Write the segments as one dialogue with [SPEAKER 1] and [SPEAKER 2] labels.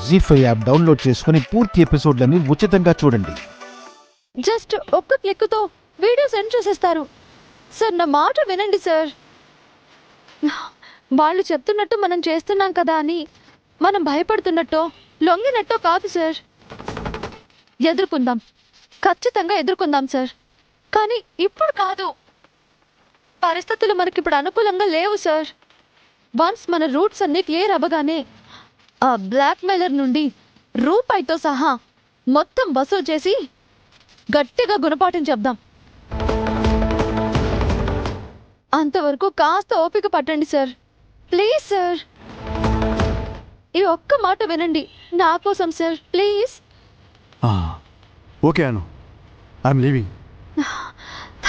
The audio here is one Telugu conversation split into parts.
[SPEAKER 1] జీ5 యాప్ డౌన్లోడ్ చేసుకుని పూర్తి ఎపిసోడ్లని ఉచితంగా చూడండి.
[SPEAKER 2] జస్ట్ ఒక్క క్లిక్తో వీడియో సెండ్ చేసేస్తారు. సార్ నా మాట వినండి సార్. వాళ్ళు చెప్తున్నట్టు మనం చేస్తున్నాం కదా అని మనం భయపడుతున్నట్టో లొంగినట్టో కాదు సార్. ఎదుర్కొందాం, ఖచ్చితంగా ఎదుర్కొందాం సార్. కానీ ఇప్పుడు కాదు. పరిస్థితులు మనకిప్పుడు అనుకూలంగా లేవు సార్. వన్స్ మన రూట్స్ అన్నీ క్లియర్ అవ్వగానే ఆ బ్లాక్మెయిలర్ నుండి రూపాయితో సహా మొత్తం వసూలు చేసి గట్టిగా గుణపాఠం చెప్దాం. అంతవరకు కాస్త ఓపిక పట్టండి సార్. ప్లీజ్ సార్, ఈ ఒక్క మాట వినండి నా కోసం sir, please.
[SPEAKER 3] Okay Anu, I'm leaving.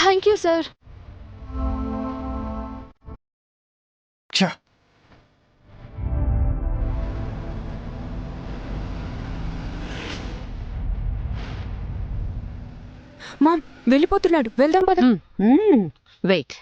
[SPEAKER 2] Thank you sir.
[SPEAKER 4] మామ్ వెళ్ళిపోతున్నాడు, వెళ్దాం పద.
[SPEAKER 5] వెయిట్.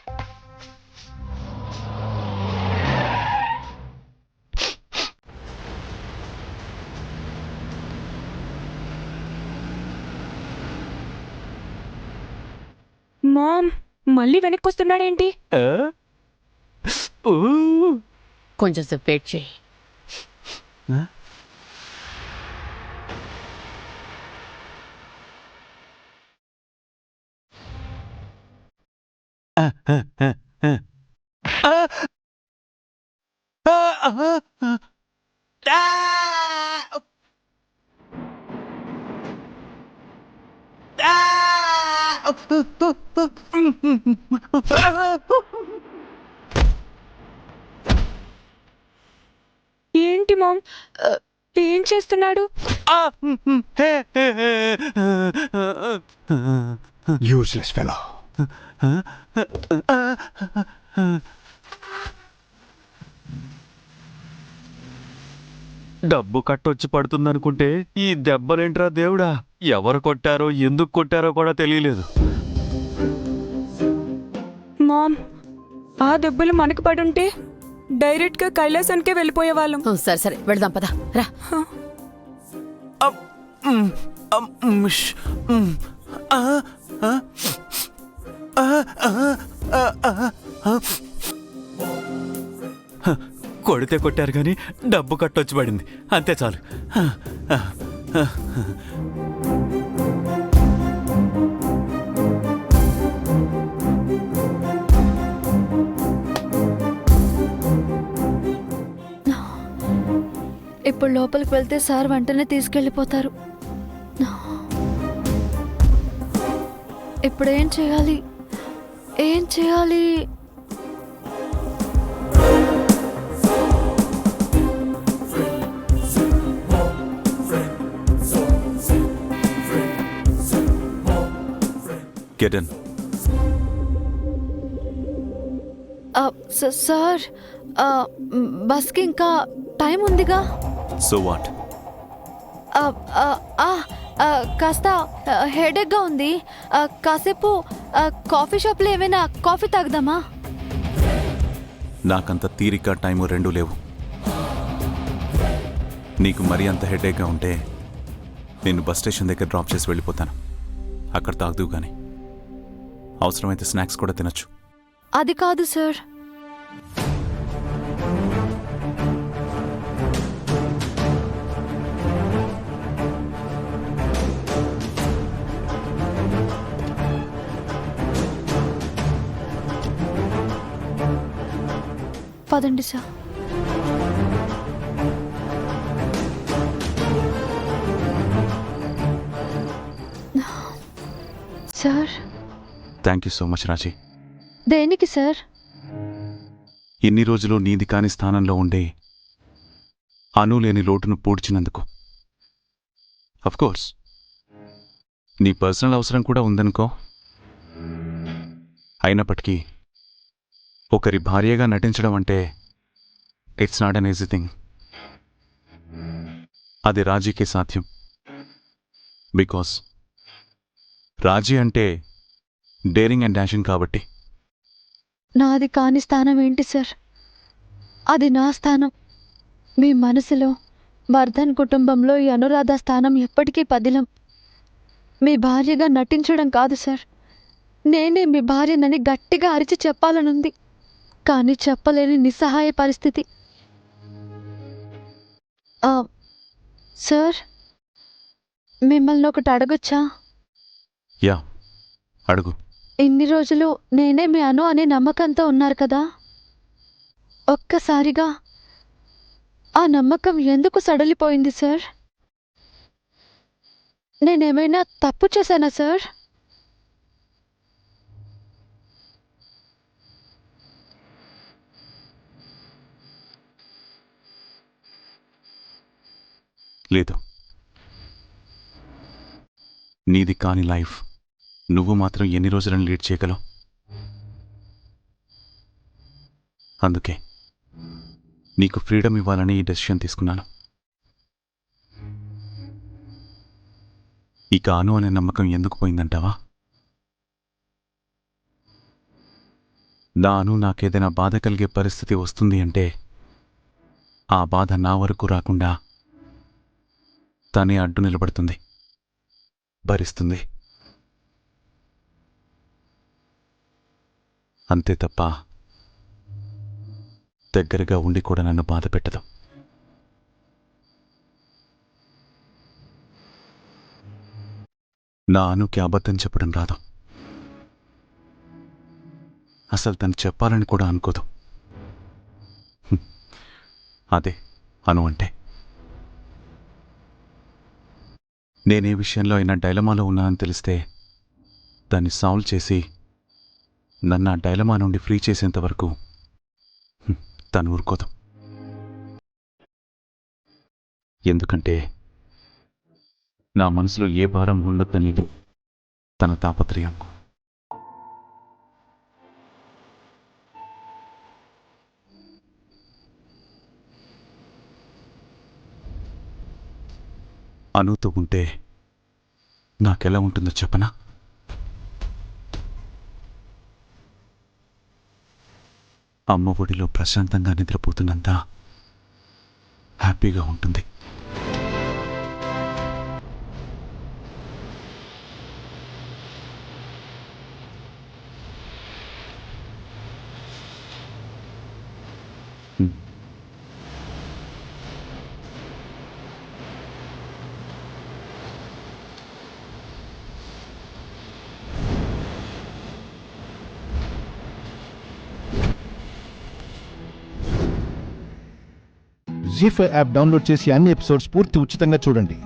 [SPEAKER 4] మామ్ మళ్ళీ వెనక్కి వస్తున్నాడేంటి?
[SPEAKER 5] కొంచెం సేపు వెయిట్ చేయి.
[SPEAKER 4] ఏంటి మామ్, ఏం చేస్తున్నాడు?
[SPEAKER 3] Useless fellow.
[SPEAKER 6] డబ్బు కట్టొచ్చి పడుతుందనుకుంటే ఈ దెబ్బలేంట్రా దేవుడా! ఎవరు కొట్టారో ఎందుకు కొట్టారో కూడా తెలియలేదు.
[SPEAKER 4] మామ్, ఆ దెబ్బలు మనకు పడుంటే డైరెక్ట్ గా కైలాసానికే వెళ్ళిపోయేవాళ్ళం.
[SPEAKER 5] సరే సరే వెళ్దాం పద రా.
[SPEAKER 6] కొడితే కొట్టారు కానీ డబ్బు కట్టొచ్చి పడింది, అంతే చాలు.
[SPEAKER 2] ఇప్పుడు లోపలికి వెళ్తే సార్ వెంటనే తీసుకెళ్ళిపోతారు. ఇప్పుడు ఏం చేయాలి, ఏం చేయాలి?
[SPEAKER 6] Get in.
[SPEAKER 2] సార్, బస్కి ఇంకా టైం ఉందిగా.
[SPEAKER 6] So what?
[SPEAKER 2] కాస్త హెడేక్గా ఉంది. కాసేపు కాఫీ షాప్లో ఏమైనా కాఫీ తాగుదామా?
[SPEAKER 6] నాకంత తీరిక టైము రెండూ లేవు. నీకు మరీ అంత హెడేక్గా ఉంటే నేను బస్ స్టేషన్ దగ్గర డ్రాప్ చేసి వెళ్ళిపోతాను. అక్కడ తాగుదు కానీ అవసరమైతే స్నాక్స్ కూడా తినచ్చు.
[SPEAKER 2] అది కాదు సార్. పదండి sir. Sir,
[SPEAKER 6] thank you so much Raji.
[SPEAKER 2] దేనికి సార్?
[SPEAKER 6] ఇన్ని రోజులు నీది కాని స్థానంలో ఉండే అను లేని లోటును పూడ్చినందుకు. అఫ్కోర్స్ నీ పర్సనల్ అవసరం కూడా ఉందనుకో. అయినప్పటికీ ఒకరి భార్యగా నటించడం అంటే it's not an easy thing. అది రాజీకే సాధ్యం. బికాస్ రాజీ అంటే డేరింగ్ అండ్ డాషింగ్ కాబట్టి.
[SPEAKER 2] నాది కాని స్థానం ఏంటి సార్? అది నా స్థానం. మీ మనసులో, వర్ధన్ కుటుంబంలో ఈ అనురాధ స్థానం ఎప్పటికీ పదిలం. మీ భార్యగా నటించడం కాదు సార్, నేనే మీ భార్యనని గట్టిగా అరిచి చెప్పాలనుంది, కానీ చెప్పలేని నిస్సహాయ పరిస్థితి. సార్, మిమ్మల్ని ఒకటి అడగొచ్చా?
[SPEAKER 6] యా, అడుగు.
[SPEAKER 2] ఇన్ని రోజులు నేనే మీ అను అనే నమ్మకంతో ఉన్నారు కదా, ఒక్కసారిగా ఆ నమ్మకం ఎందుకు సడలిపోయింది సార్? నేనేమైనా తప్పు చేశానా సార్?
[SPEAKER 6] లేదు, నీది కాని లైఫ్ నువ్వు మాత్రం ఎన్ని రోజులను లీడ్ చేయగలవు? అందుకే నీకు ఫ్రీడమ్ ఇవ్వాలని ఈ డెసిషన్ తీసుకున్నాను. ఇక అను అనే నమ్మకం ఎందుకు పోయిందంటావా? అను నాకేదైనా బాధ కలిగే పరిస్థితి వస్తుంది అంటే ఆ బాధ నా వరకు రాకుండా తనే అడ్డు నిలబడుతుంది, భరిస్తుంది. అంతే తప్ప దగ్గరగా ఉండి కూడా నన్ను బాధ పెట్టదు. నా అనుకి అబద్ధం చెప్పడం రాదు, అసలు తను చెప్పాలని కూడా అనుకోదు. అదే అను అంటే. నేనే విషయంలో అయినా డైలమాలో ఉన్నానని తెలిస్తే దాన్ని సాల్వ్ చేసి నన్ను ఆ డైలమా నుండి ఫ్రీ చేసేంత వరకు తను ఊరుకోదు. ఎందుకంటే నా మనసులో ఏ భారం ఉండొద్దనేది తన తాపత్రయం. అనుతో ఉంటే నాకెలా ఉంటుందో చెప్పనా? అమ్మ ఒడిలో ప్రశాంతంగా నిద్రపోతున్నంత హ్యాపీగా ఉంటుంది.
[SPEAKER 1] జీ5 యాప్ డౌన్లోడ్ చేసి అన్ని ఎపిసోడ్స్ పూర్తి ఉచితంగా చూడండి.